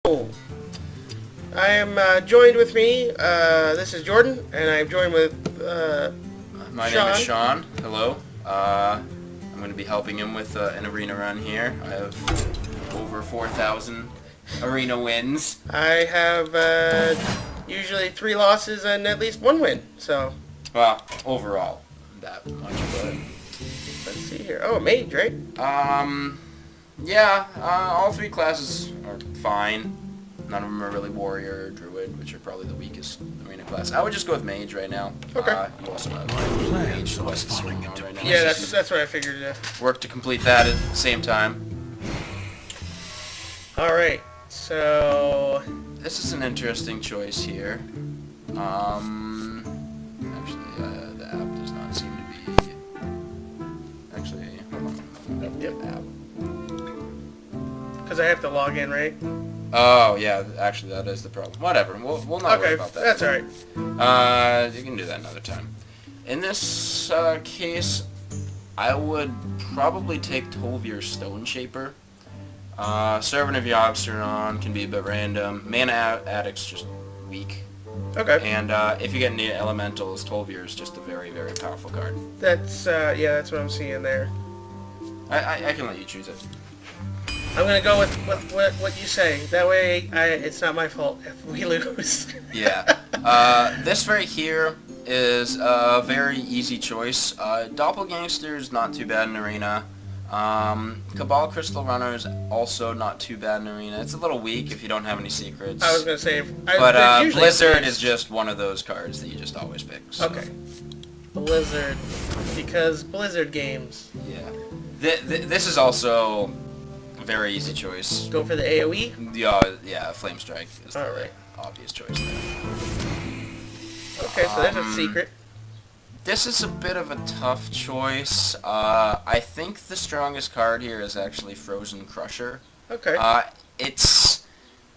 I am joined with me, this is Jordan, and I'm joined with My Shawn. name is Shawn. Hello. I'm going to be helping him with an arena run here. I have over 4,000 arena wins. I have usually 3 losses and at least 1 win, so Well, overall, that much, but... let's see here. Oh, mage, right? Yeah, all 3 classes are fine. None of them are really warrior or druid, which are probably the weakest arena class. I would just go with mage right now. Okay. You also have mage quests going on right now. Yeah, that's what I figured. Work to complete that at the same time. All right, so This is an interesting choice here. Actually, the app does not seem to be... Actually, hold on. Yep. App. because I have to log in, right? Oh, yeah, actually, that is the problem. Whatever, we'll not worry about that. That's all right. You can do that another time. In this case, I would probably take Tolvier's Stone Shaper. Servant of Yogg-Saron can be a bit random. Mana Addict's just weak. Okay. And if you get any elementals, Tolvier is just a very, very powerful card. That's yeah, that's what I'm seeing there. I can let you choose it. I'm gonna go with what you say. That way, it's not my fault if we lose. Yeah. This right here is a very easy choice. Doppelgangster is not too bad in Arena. Cabal Crystal Runner is also not too bad in Arena. It's a little weak if you don't have any secrets. I was gonna say, But Blizzard is just one of those cards that you just always pick. So. Okay. Blizzard, because Blizzard games. Yeah. This is also a very easy choice. Go for the AoE? Yeah, Flame Strike is the Alright. obvious choice there. Okay, so there's a secret. This is a bit of a tough choice. I think the strongest card here is actually Frozen Crusher. Okay. It's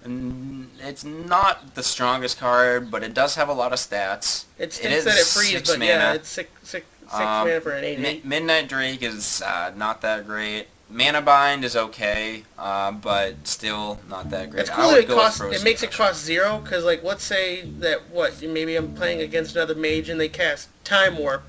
not the strongest card, but it does have a lot of stats. It stinks that it frees, but mana. yeah, it's six mana for an 8/8. Midnight Drake is not that great. Mana Bind is okay, but still not that great. It's cool that it makes it cost 0, because, like, let's say that, maybe I'm playing against another mage and they cast Time Warp.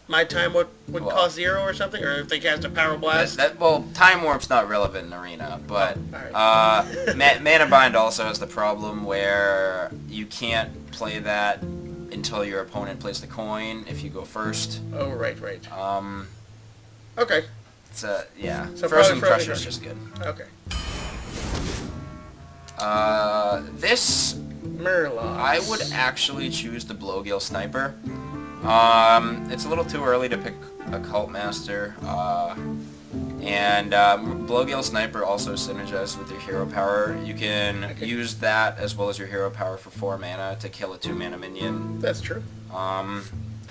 My Time Warp would cost 0 or something, or if they cast a Power Blast. Well, Time Warp's not relevant in Arena, but Alright. Mana Bind also has the problem where you can't play that until your opponent plays the coin if you go first. Oh, right. Okay. Yeah. So Frozen probably Crusher is just good. Okay. This Murlocs. I would actually choose the Blowgill Sniper. It's a little too early to pick a Cult Master, and Blowgill Sniper also synergizes with your hero power. You can use that as well as your hero power for 4 mana to kill a 2 mana minion. That's true.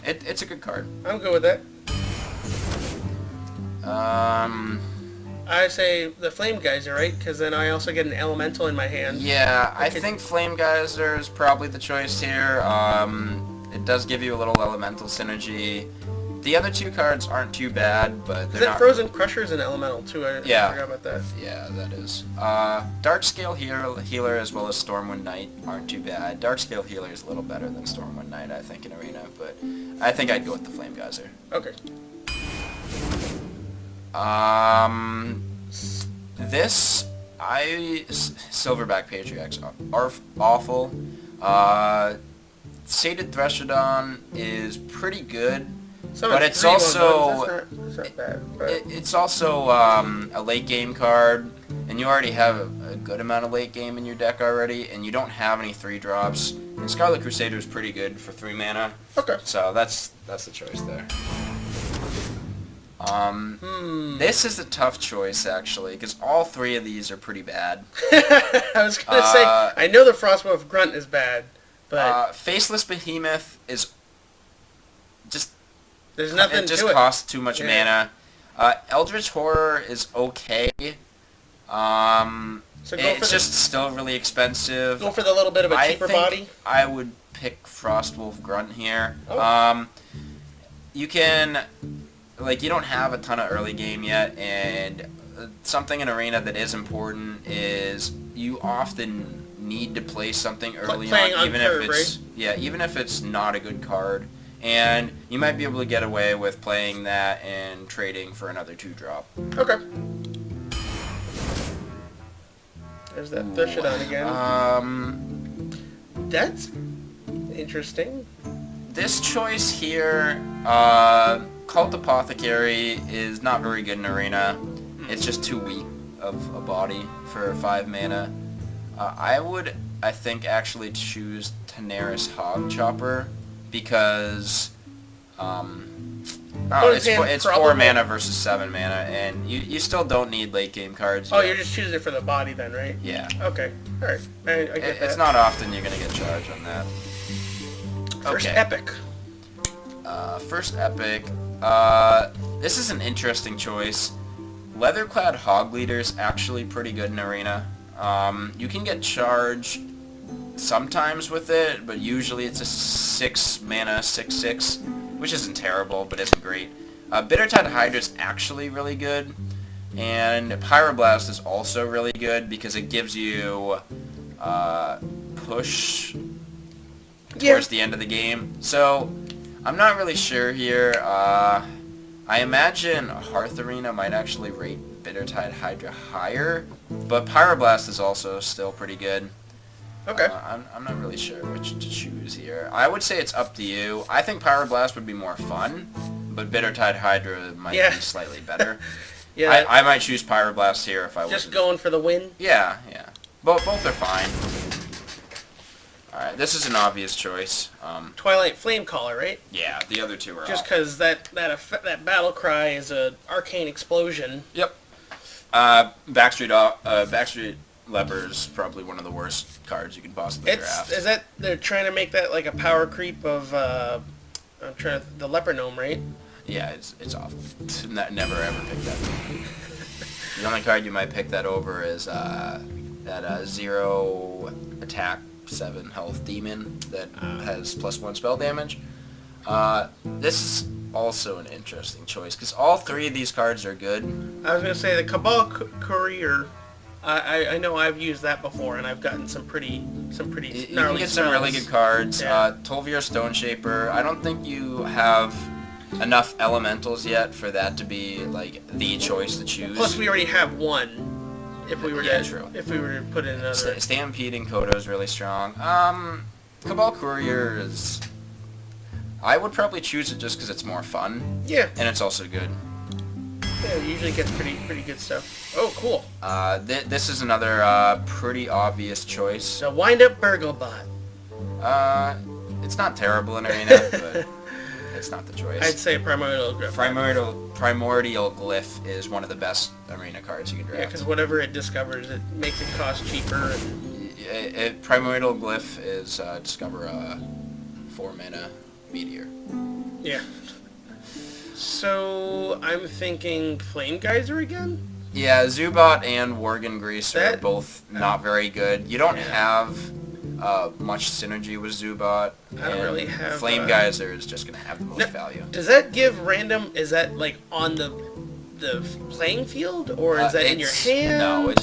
It's a good card. I'm good with that. I say the Flame Geyser, right? Because then I also get an elemental in my hand. Yeah, I think Flame Geyser is probably the choice here. It does give you a little elemental synergy. The other 2 cards aren't too bad, but they're not... Frozen Crusher is an elemental too. I forgot about that. Yeah, that is. Darkscale Healer as well as Stormwind Knight aren't too bad. Darkscale Healer is a little better than Stormwind Knight, I think, in Arena, but I think I'd go with the Flame Geyser. Okay. This, Silverback Patriarchs are awful. Sated Threshodon is pretty good, but it's also that's not bad. But it's also a late game card, and you already have a good amount of late game in your deck already, and you don't have any 3-drops. And Scarlet Crusader is pretty good for 3 mana. Okay. So that's the choice there. This is a tough choice, actually, because all 3 of these are pretty bad. I was going to say, I know the Frostwolf Grunt is bad, but... Faceless Behemoth is just... There's nothing to it. It just costs too much mana. Eldritch Horror is okay. It's just still really expensive. Go for the little bit of a cheaper body? I would pick Frostwolf Grunt here. Oh. You can... Like, you don't have a ton of early game yet, and something in Arena that is important is you often need to play something early Playing on even curve, if it's right? yeah, even if it's not a good card. And you might be able to get away with playing that and trading for another 2-drop. Okay. There's that Threshodon again. That's interesting. This choice here, Cult Apothecary is not very good in Arena. It's just too weak of a body for 5 mana. I think, actually choose Tenaris Hog Chopper because it's 4 mana versus 7 mana, and you still don't need late game cards. Oh, you're just choosing it for the body then, right? Yeah. Okay. All right. I get that. It's not often you're gonna get charged on that. First Okay. epic. First epic. This is an interesting choice. Leatherclad Hog Leader's actually pretty good in Arena. You can get charged sometimes with it, but usually it's a 6 mana 6/6, which isn't terrible, but isn't great. Bittertide Hydra's actually really good, and Pyroblast is also really good because it gives you push towards the end of the game. So I'm not really sure here. I imagine Hearth Arena might actually rate Bittertide Hydra higher, but Pyroblast is also still pretty good. Okay. I'm not really sure which to choose here. I would say it's up to you. I think Pyroblast would be more fun, but Bittertide Hydra might be slightly better. Yeah. I might choose Pyroblast here if I was just going for the win. Yeah. Both are fine. Alright, this is an obvious choice. Twilight Flamecaller, right? Yeah, the other two are Just because that battle cry is a arcane explosion. Yep. Backstreet Leper's probably one of the worst cards you can possibly draft. Is that they're trying to make that like a power creep of the Leper Gnome, right? Yeah, it's awful. Never ever pick that. The only card you might pick that over is that 0 attack 7 health demon that has +1 spell damage. This is also an interesting choice because all 3 of these cards are good. I was gonna say the Cabal Courier. I know I've used that before and I've gotten some pretty gnarly You can get some really good cards. Tolvir Stoneshaper. I don't think you have enough elementals yet for that to be like the choice to choose. Plus, we already have one. If we were to put in another. Stampeding Kodo is really strong. Cabal Courier is. I would probably choose it just because it's more fun. Yeah. And it's also good. Yeah, it usually gets pretty good stuff. Oh, cool. This is another pretty obvious choice. So wind up Burglebot. It's not terrible in Arena, but it's not the choice. I'd say Primordial Glyph. Primordial Glyph is one of the best Arena cards you can draft. Yeah, because whatever it discovers, it makes it cost cheaper. And... Primordial Glyph is discover a 4 mana meteor. Yeah. So I'm thinking Flame Geyser again? Yeah, Zubat and Worgen Grease are both not very good. You don't have much synergy with Zubat. I don't really have... Flame Geyser is just going to have the most value. Does that give random... Is that like on the playing field? Or is that in your hand? No,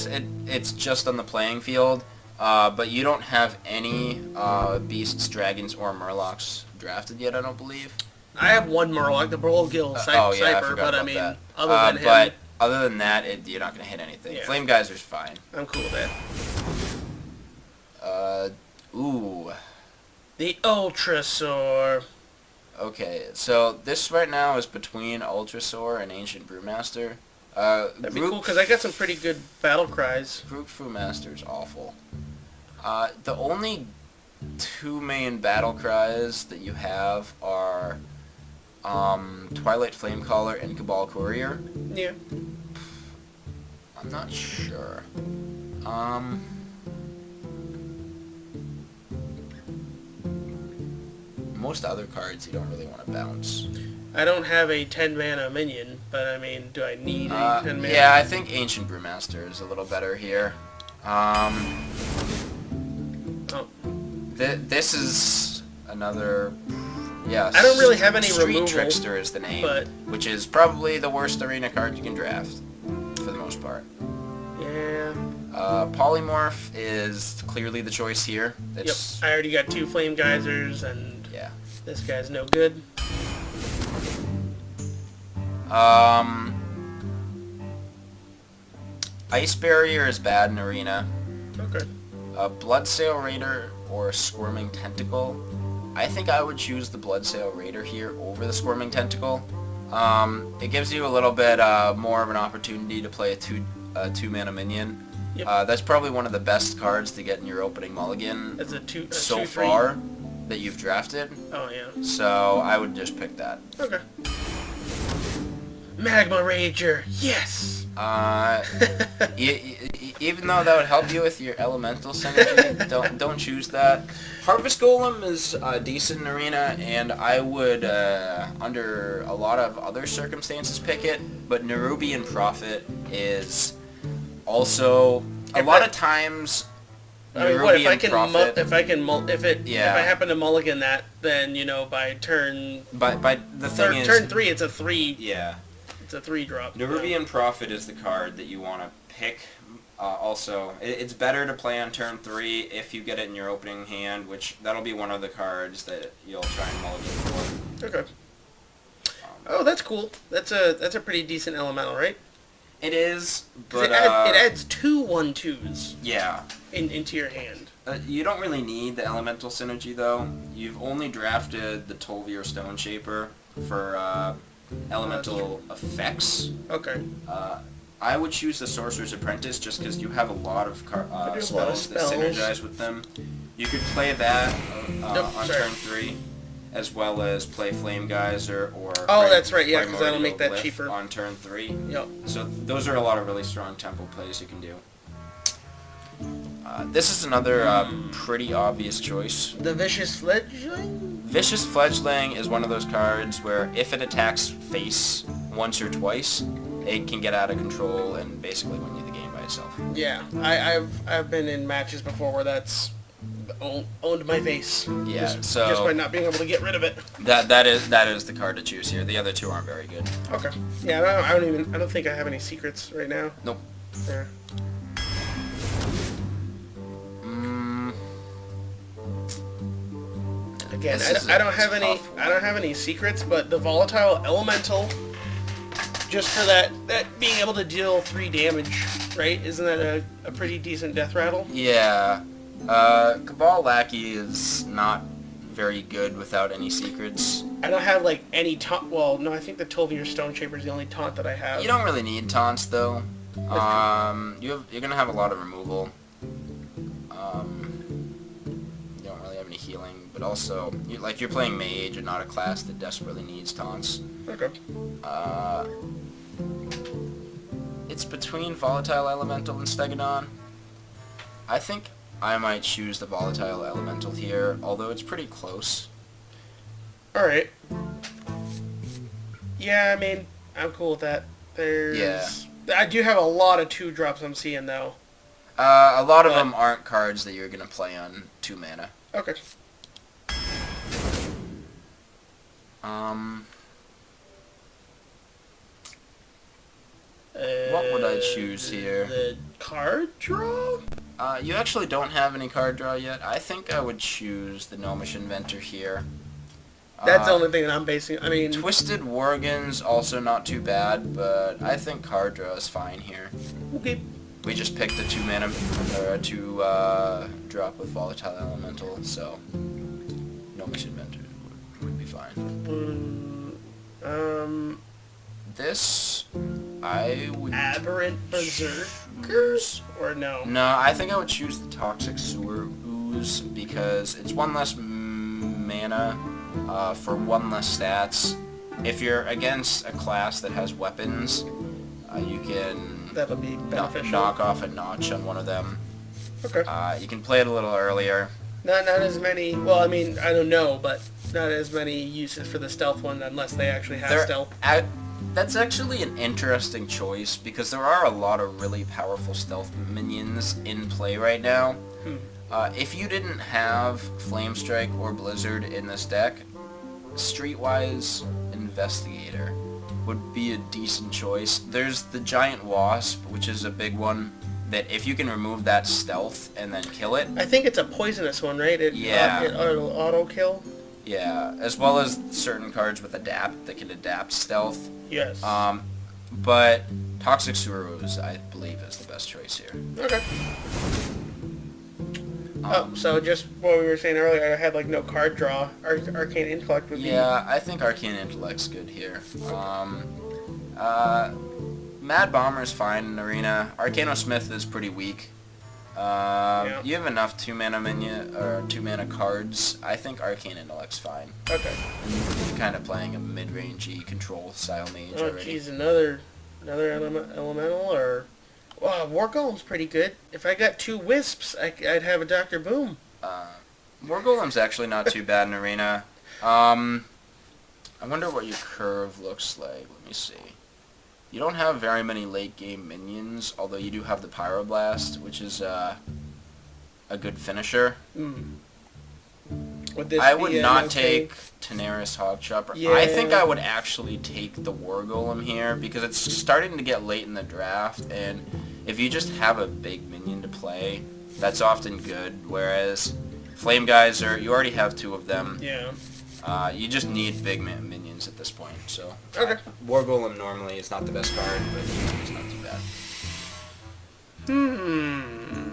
it's just on the playing field. But you don't have any Beasts, Dragons, or Murlocs drafted yet, I don't believe. I have one Murloc, the Brolgil Sniper, but I mean, that. other than him... But other than that, you're not going to hit anything. Yeah. Flame Geyser's fine. I'm cool with that. Ooh. The Ultrasaur. Okay, so this right now is between Ultrasaur and Ancient Brewmaster. That'd be cool, because I got some pretty good battle cries. Groot Brewmaster is awful. The only 2 main battle cries that you have are Twilight Flamecaller and Cabal Courier. Yeah. I'm not sure. Most other cards you don't really want to bounce. I don't have a 10 mana minion, but I mean, do I need a 10 mana? Yeah, I think Ancient Brewmaster is a little better here. This is another... Yeah, I don't really have any Street removal, Trickster is the name, but... which is probably the worst Arena card you can draft, for the most part. Yeah. Polymorph is clearly the choice here. Yep, I already got 2 Flame Geysers, and yeah. this guy's no good. Ice Barrier is bad in Arena. Okay. Bloodsail Raider or Squirming Tentacle. I think I would choose the Bloodsail Raider here over the Squirming Tentacle. It gives you a little bit more of an opportunity to play a 2-mana minion. Yep. That's probably one of the best cards to get in your opening mulligan As a so 2/3. far that you've drafted. Oh, yeah. So I would just pick that. Okay. Magma Rager, yes! Even though that would help you with your elemental synergy, don't choose that. Harvest Golem is decent in Arena, and I would, under a lot of other circumstances, pick it. But Nerubian Prophet is also a lot of times. I mean, what if I can Prophet, if I happen to mulligan that, then by turn. By the thing is, turn 3, it's a 3. Yeah. It's a 3-drop. Nerubian Prophet is the card that you want to pick. Also, it's better to play on turn 3 if you get it in your opening hand, which that'll be one of the cards that you'll try and mulligan for. Okay. Oh, that's cool. That's a pretty decent elemental, right? It is, but it adds 2 1/2s. Yeah. Into your hand. You don't really need the elemental synergy though. You've only drafted the Tolvir Stone Shaper for elemental effects. Okay. I would choose the Sorcerer's Apprentice just because you have a lot of spells that synergize with them. You could play that on turn 3, as well as play Flame Geyser or... Oh, that's right, yeah, because that'll make that cheaper. On turn 3. Yep. So those are a lot of really strong tempo plays you can do. This is another pretty obvious choice. The Vicious Fledgling? Vicious Fledgling is one of those cards where if it attacks face once or twice, it can get out of control and basically win you the game by itself. Yeah, I've been in matches before where that's owned my face. Yeah, just by not being able to get rid of it. That is the card to choose here. The other two aren't very good. Okay. Yeah, I don't think I have any secrets right now. Nope. Yeah. Again, I don't have any secrets, but the volatile elemental, just for that being able to deal 3 damage, right? Isn't that a pretty decent death rattle? Yeah. Cabal Lackey is not very good without any secrets. I don't have like any taunt. Well, no, I think the Tolvir Stone Shaper is the only taunt that I have. You don't really need taunts though. You're gonna have a lot of removal. You don't really have any healing, but also you're playing mage and not a class that desperately needs taunts. Okay. It's between Volatile Elemental and Stegadon. I think I might choose the Volatile Elemental here, although it's pretty close. Alright. Yeah, I mean, I'm cool with that. I do have a lot of 2-drops I'm seeing, though. A lot of them aren't cards that you're going to play on 2 mana. Okay. What would I choose here? The card draw? You actually don't have any card draw yet. I think I would choose the Gnomish Inventor here. That's the only thing that I'm basing. I mean, Twisted Worgen's also not too bad, but I think card draw is fine here. Okay. We just picked a 2-mana or a 2 drop with Volatile Elemental, so Gnomish Inventor would be fine. This I would... Aberrant Berserkers? Or no? No, I think I would choose the Toxic Sewer Ooze because it's 1 less mana for 1 less stats. If you're against a class that has weapons, you can That'll be beneficial. knock off a notch on one of them. Okay. You can play it a little earlier. Not as many. Well, I mean, I don't know, but not as many uses for the stealth one unless they actually have stealth. That's actually an interesting choice because there are a lot of really powerful stealth minions in play right now. If you didn't have Flame Strike or Blizzard in this deck, Streetwise Investigator would be a decent choice. There's the Giant Wasp, which is a big one that if you can remove that stealth and then kill it, I think it's a poisonous one, right? It auto kill. yeah, as well as certain cards with adapt that can adapt stealth. Yes. But Toxic Surus, I believe, is the best choice here. Okay. So just what we were saying earlier, I had like no card draw. Arcane Intellect would be... Yeah, I think Arcane Intellect's good here. Mad Bomber's fine in Arena. Arcano Smith is pretty weak. You have enough 2-mana minion or 2-mana cards. I think Arcane Intellect's fine. Okay. And you're kind of playing a mid-rangey control style mage Oh already. jeez, another elemental or... Wow, War Golem's pretty good. If I got 2 Wisps, I'd have a Dr. Boom. War Golem's actually not too bad in Arena. I wonder what your curve looks like. Let me see. You don't have very many late game minions, although you do have the Pyroblast, which is a good finisher. Would this I would be not okay? take Tenaris Hogchopper. Yeah. I think I would actually take the War Golem here because it's starting to get late in the draft, and if you just have a big minion to play, that's often good. Whereas Flame Geyser, you already have 2 of them. Yeah. You just need big minions at this point. So Okay. War Golem normally is not the best card, but it's not too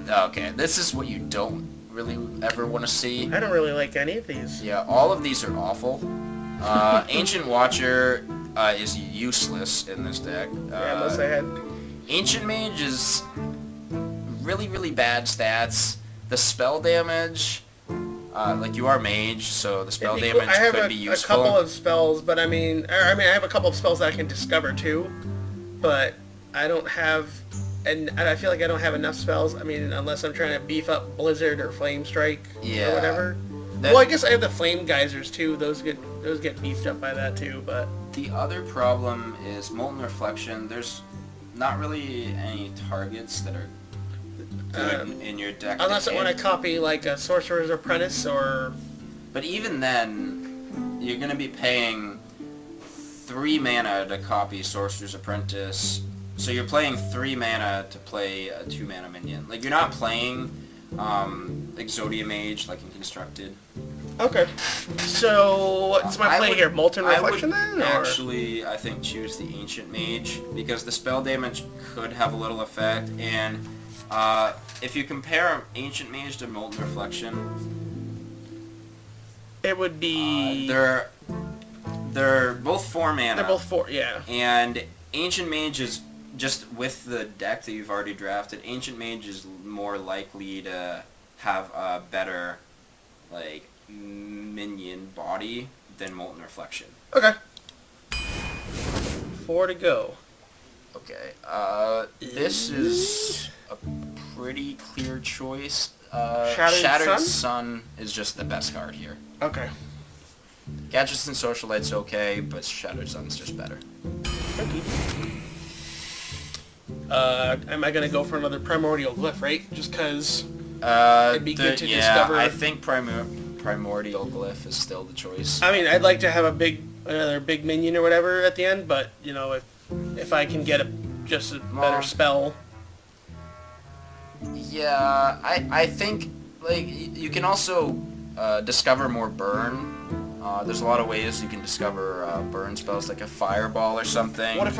bad. Okay, this is what you don't really ever want to see. I don't really like any of these. Yeah, all of these are awful. Ancient Watcher is useless in this deck. Yeah, unless I had... Ancient Mage is really, really bad stats. The spell damage, like you are mage, so the spell damage could be useful. I have a couple of spells, but I have a couple of spells that I can discover too, but I don't have, and I feel like I don't have enough spells. I mean, unless I'm trying to beef up Blizzard or Flame Strike or whatever. Well, I guess I have the Flame Geysers too. Those get beefed up by that too, but... The other problem is Molten Reflection. There's not really any targets that are good in your deck. Unless I want to copy like a Sorcerer's Apprentice or... But even then, you're going to be paying 3 mana to copy Sorcerer's Apprentice. So you're playing 3 mana to play a 2-mana minion. Like, you're not playing Exodia Mage like in Constructed. Okay. So, what's my play here? Molten Reflection then? Actually, I think choose the Ancient Mage, because the spell damage could have a little effect, and if you compare Ancient Mage to Molten Reflection, it would be... they're both 4 mana. They're both 4, yeah. And Ancient Mage is, just with the deck that you've already drafted, Ancient Mage is more likely to have a better, like, minion body than Molten Reflection. Okay. 4 to go. Okay, this is a pretty clear choice. Shattered Sun is just the best card here. Okay. Gadgets and Socialite's okay, but Shattered Sun's just better. Okay. Am I gonna go for another Primordial Glyph, right? Just cause it'd be good to discover... I think Primordial Glyph is still the choice. I mean, I'd like to have another big minion or whatever at the end, but, you know, if I can get just a better spell... Yeah, I think, like, you can also discover more burn. There's a lot of ways you can discover burn spells, like a fireball or something. What if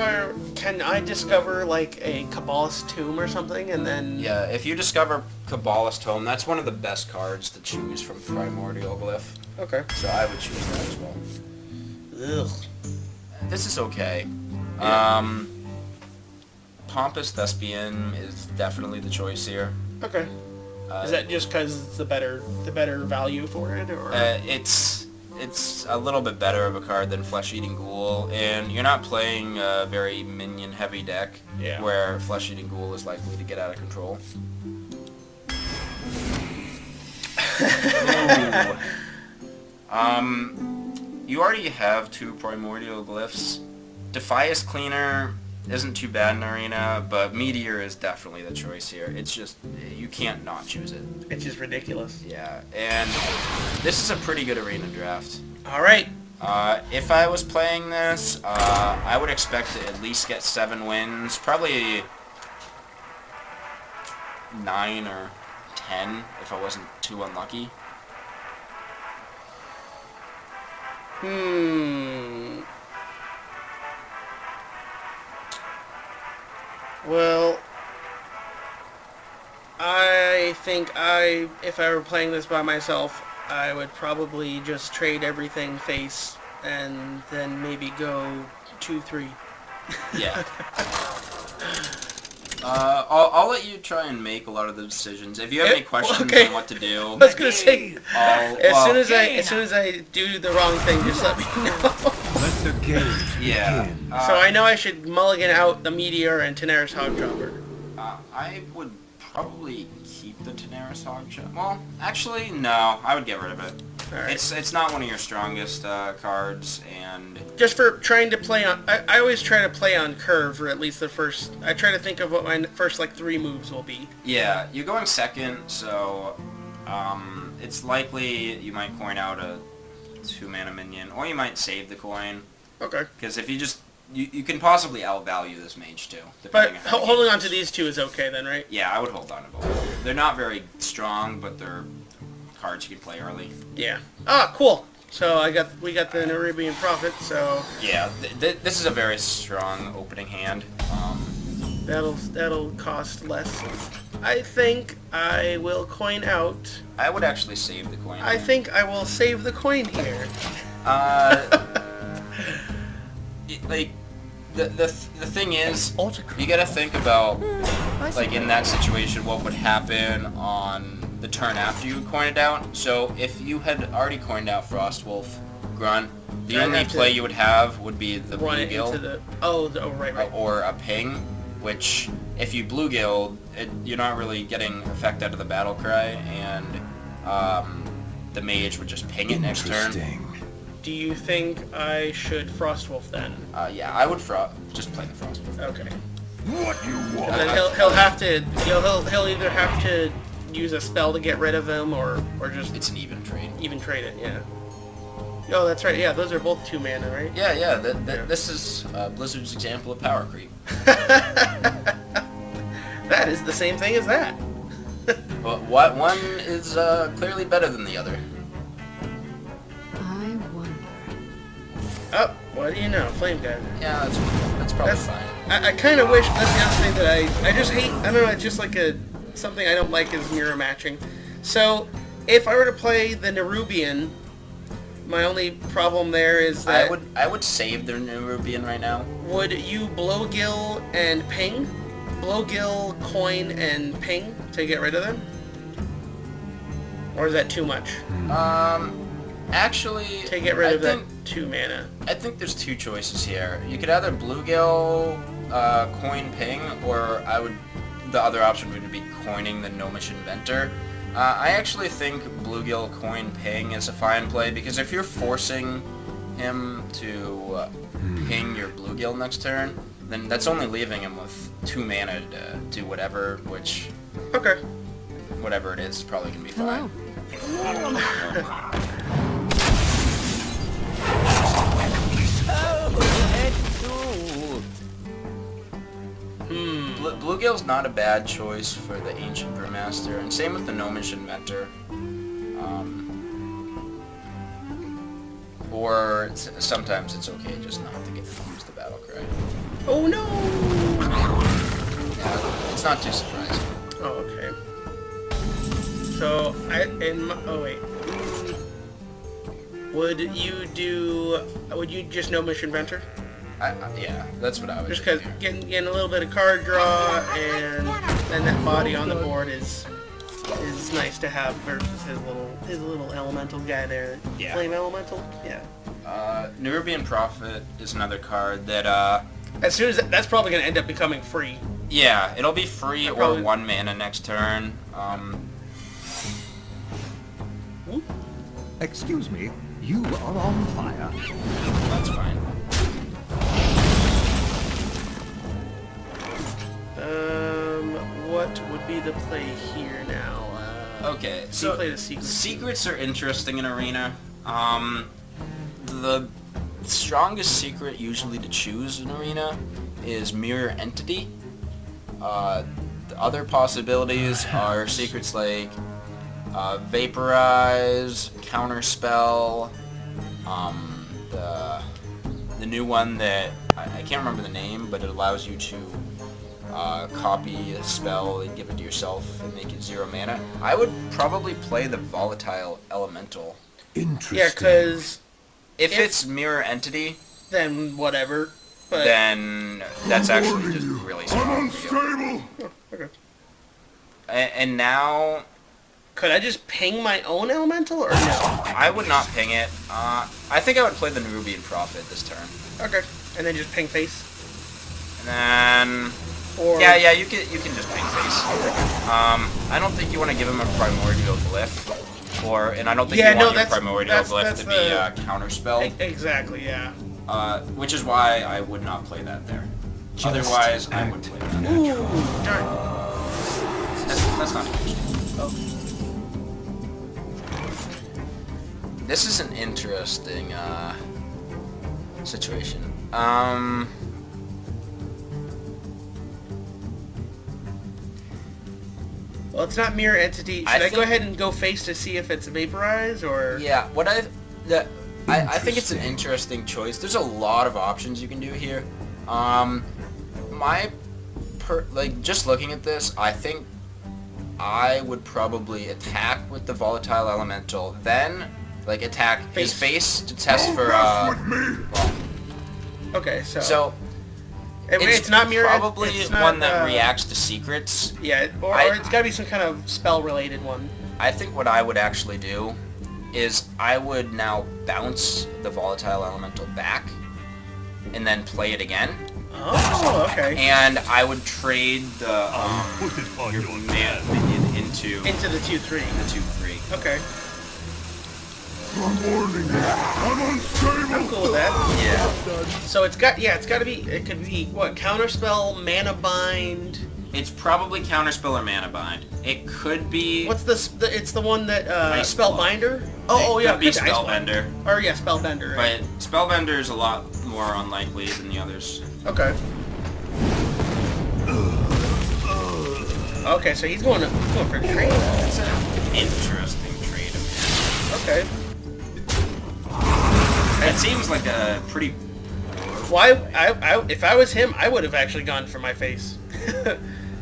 can I discover, like, a Kabbalist Tomb or something, and then... Yeah, if you discover Kabbalist Tome, that's one of the best cards to choose from Primordial Glyph. Okay. So I would choose that as well. Ugh. This is okay. Yeah. Pompous Thespian is definitely the choice here. Okay. Is that just because it's the better value for it, or? It's a little bit better of a card than Flesh Eating Ghoul, and you're not playing a very minion heavy deck where Flesh Eating Ghoul is likely to get out of control. You already have 2 Primordial Glyphs. Defias Cleaner isn't too bad in Arena, but Meteor is definitely the choice here. It's just, you can't not choose it. It's just ridiculous. Yeah, and this is a pretty good Arena draft. Alright. If I was playing this, I would expect to at least get 7 wins. Probably 9 or 10 if I wasn't too unlucky. Well, I think if I were playing this by myself, I would probably just trade everything face and then maybe go 2-3. Yeah. I'll let you try and make a lot of the decisions. If you have any questions on what to do, I was gonna say, as soon well, as I do the wrong thing, just let me know. Let the game yeah. begin. So I know I should mulligan out the Meteor and Tenaris Hogdropper. I would probably keep the Tenaris Hogshot. Well, actually, no. I would get rid of it. Alright. It's not one of your strongest cards, and Just for trying to play on... I always try to play on curve, or at least the first... I try to think of what my first, like, 3 moves will be. yeah, you're going second, so it's likely you might coin out a 2-mana minion, or you might save the coin, Okay. because if you just... You can possibly outvalue this mage, too. But depending on how the holding game on to goes. these 2 is okay then, right? Yeah, I would hold on to both. They're not very strong, but they're cards you can play early. Yeah. Ah, cool. So we got the Nerubian Prophet, so Yeah, this is a very strong opening hand. that'll cost less. I think I will coin out. I would actually save the coin. I think I will save the coin here. Like the thing is, you gotta think about like in that situation what would happen on the turn after you coin it out. So if you had already coined out Frostwolf Grunt, the I'd only have to play you would have would be the Run it Bluegill into the... Oh, right. or a Ping, which if you Bluegill, you're not really getting effect out of the battle cry, and the mage would just ping it next turn. Interesting. Do you think I should Frostwolf then? Yeah, I would just play the Frostwolf. Okay. What you want? And then he'll have to... He'll either have to use a spell to get rid of him, or just It's an even trade. even trade it, yeah. Oh, that's right, yeah, those are both 2 mana, right? Yeah. Yeah. This is Blizzard's example of power creep. That is the same thing as that. But what one is clearly better than the other. I wonder. Oh, what do you know? Flame Geyser. Yeah, that's probably That's- fine. I kind of wish, that's the other thing that I just hate, I don't know, it's just like something I don't like is mirror matching. So, if I were to play the Nerubian, my only problem there is that... I would save the Nerubian right now. Would you Blowgill and Ping? Blowgill, Coin, and Ping to get rid of them? Or is that too much? Actually, To get rid I of think, that 2 mana. I think there's 2 choices here. You could either Bluegill, coin Ping, or the other option would be coining the Gnomish Inventor. I actually think Bluegill coin Ping is a fine play, because if you're forcing him to ping your Bluegill next turn, then that's only leaving him with 2 mana to do whatever, which, Okay. whatever it is probably can be fine. Hello. Bluegill's not a bad choice for the Ancient Brewmaster, and same with the Gnomish Inventor. Or sometimes it's okay just not to use the battle cry. Oh no! Yeah, it's not too surprising. Oh, okay. So, oh wait. Would you just Gnomish Inventor? Yeah, that's what I would Just do because here. getting a little bit of card draw and then that body on the board is nice to have versus his little elemental guy there. Yeah. Flame elemental? Yeah. Nerubian Prophet is another card that, As soon as that's probably going to end up becoming free. yeah, it'll be free That or probably- 1 mana next turn. Whoop. Excuse me, you are on fire. That's fine. What would be the play here now? Okay, You so play the secret. secrets are interesting in Arena. The strongest secret usually to choose in Arena is Mirror Entity. other possibilities are secrets like Vaporize, Counterspell, the new one that I can't remember the name, but it allows you to copy a spell and give it to yourself and make it 0 mana. I would probably play the Volatile Elemental. Interesting. Yeah, because If it's Mirror Entity, then whatever. But then that's actually just really strong for you. oh, okay. And now, Could I just ping my own elemental or no? I would not ping it. I think I would play the Nerubian Prophet this turn. Okay, and then just ping face. And then, Or yeah, you can just ping face. I don't think you want to give him a Primordial Glyph, and I don't think you want your Primordial Glyph to be a Counterspell. Exactly, yeah. Which is why I would not play that there. Otherwise, I would play that. Ooh, darn. That's not interesting. Oh. This is an interesting situation. Well, it's not mirror entity. Should I go ahead and go face to see if it's vaporize or? Yeah, I think it's an interesting choice. There's a lot of options you can do here. Just looking at this, I think I would probably attack with the Volatile Elemental, then attack his face to test for Okay, so. So it's not mirror. Probably it's not, one that reacts to secrets. Yeah, or it's gotta be some kind of spell related one. I think what I would actually do is I would now bounce the Volatile Elemental back and then play it again. Oh, okay. And I would trade the minion into the 2/3. The 2/3. Okay. I'm cool with that. Yeah. So it's got to be. It could be what? Counterspell, mana bind. It's probably Counterspell or Mana Bind. It could be. What's it's the one that Ice Spellbinder? Oh yeah, it could be could be Spellbender. Or yeah, Spellbender. Right? But Spellbender is a lot more unlikely than the others. Okay. Okay, so he's going for a trade. That's an interesting trade. Okay. It seems like a pretty. Why? If I was him, I would have actually gone for my face.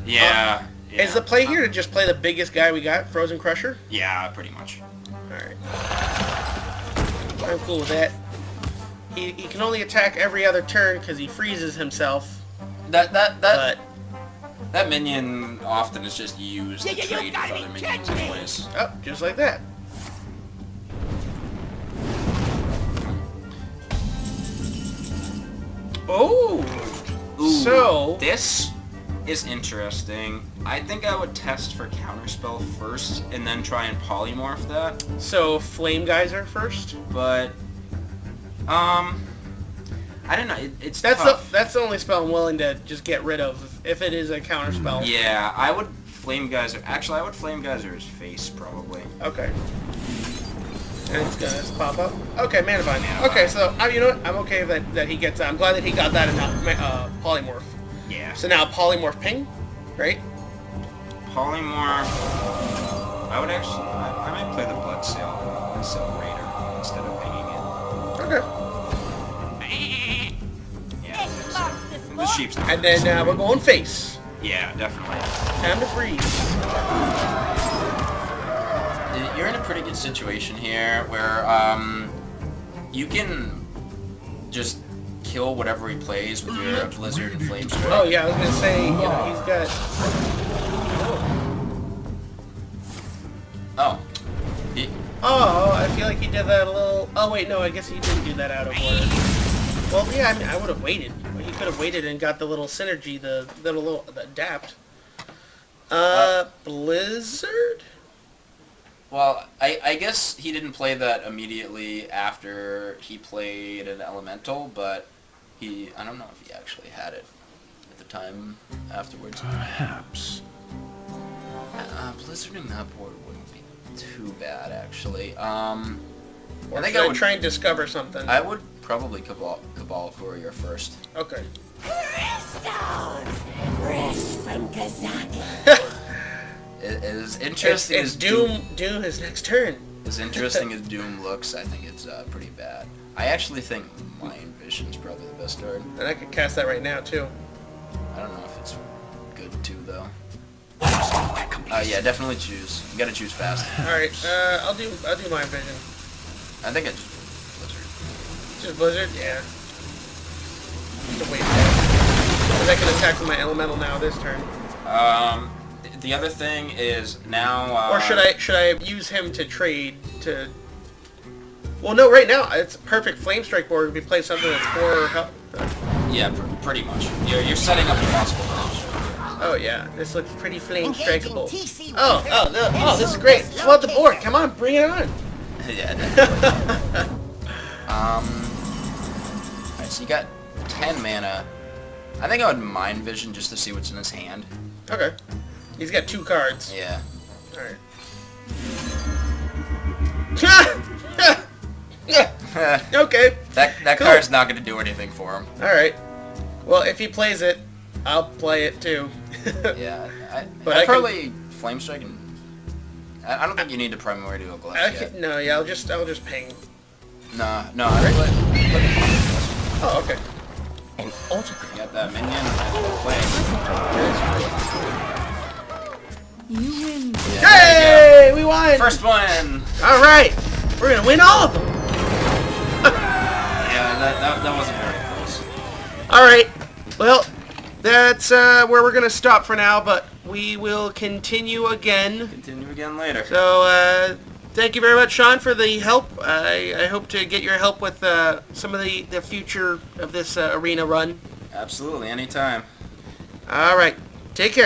Yeah. Is the play here to just play the biggest guy we got, Frozen Crusher? Yeah, pretty much. Alright. I'm cool with that. He can only attack every other turn because he freezes himself. That minion often is just used to trade with other minions anyways. Oh, just like that. Oh! Ooh, so... This is interesting. I think I would test for Counterspell first and then try and polymorph that. So, Flame Geyser first? But, I don't know. It's that's tough. that's the only spell I'm willing to just get rid of if it is a counterspell. Yeah, I would Flame Geyser. Actually, I would Flame Geyser his face probably. Okay. And it's gonna pop up. Okay, Mana Bind. Mana Okay, Bind. so you know what? I'm okay that he gets that. I'm glad that he got that and not polymorph. Yeah. So now polymorph ping, right? Polymorph. I would actually. I might play the Bloodsail Raider instead of pinging it. Okay. Yeah. The sheep's not. And then we're going face. Yeah, definitely. Time to freeze. You're in a pretty good situation here where you can just kill whatever he plays with your Blizzard and Flame Strike. Oh yeah, I was gonna say, you know, he's got. Oh. Oh, I feel like he did that a little. Oh wait, no, I guess he didn't do that out of order. Well, yeah, I mean, I would have waited. He could have waited and got the little synergy, the adapt. Blizzard? Well, I guess he didn't play that immediately after he played an Elemental, but I don't know if he actually had it at the time afterwards. Perhaps. Blizzarding that board wouldn't be too bad, actually. Or I think should I would try and discover something. I would probably Cabal for your first. Okay. Crystals! As interesting It's as Doom his next turn. As interesting as Doom looks, I think it's pretty bad. I actually think Mind Vision's probably the best card. And I could cast that right now too. I don't know if it's good too though. Yeah, definitely choose. You gotta choose fast. Alright, I'll do Mind Vision. I think it's Blizzard. Just Blizzard? Yeah. Just a waste because I can attack with my elemental now this turn. The other thing is now. Or should I use him to trade to? Well, no. Right now it's a perfect Flame Strike board. We play something that's 4 health. Yeah, pretty much. You're setting up a possible finish. Oh yeah, this looks pretty Flame Strikeable. Oh, this is great. Flood the board. Come on, bring it on. Yeah, definitely. Alright, so you got 10 mana. I think I would Mind Vision just to see what's in his hand. Okay. He's got 2 cards. Yeah. Alright. Okay. That Cool. card's not going to do anything for him. Alright. Well, if he plays it, I'll play it too. Yeah. But I'd I can- probably Flame Strike and... I don't think you need to Primary to a Glyph yet. No, yeah, I'll just ping. No, I'd play Oh, okay. An autograph. You got that minion, play. You win. Hey, we won! First one! All right, we're gonna win all of them. Yeah, that wasn't very close. All right, well, that's where we're gonna stop for now, but we will continue again. Continue again later. So, thank you very much, Shawn, for the help. I hope to get your help with some of the future of this arena run. Absolutely, anytime. All right, take care.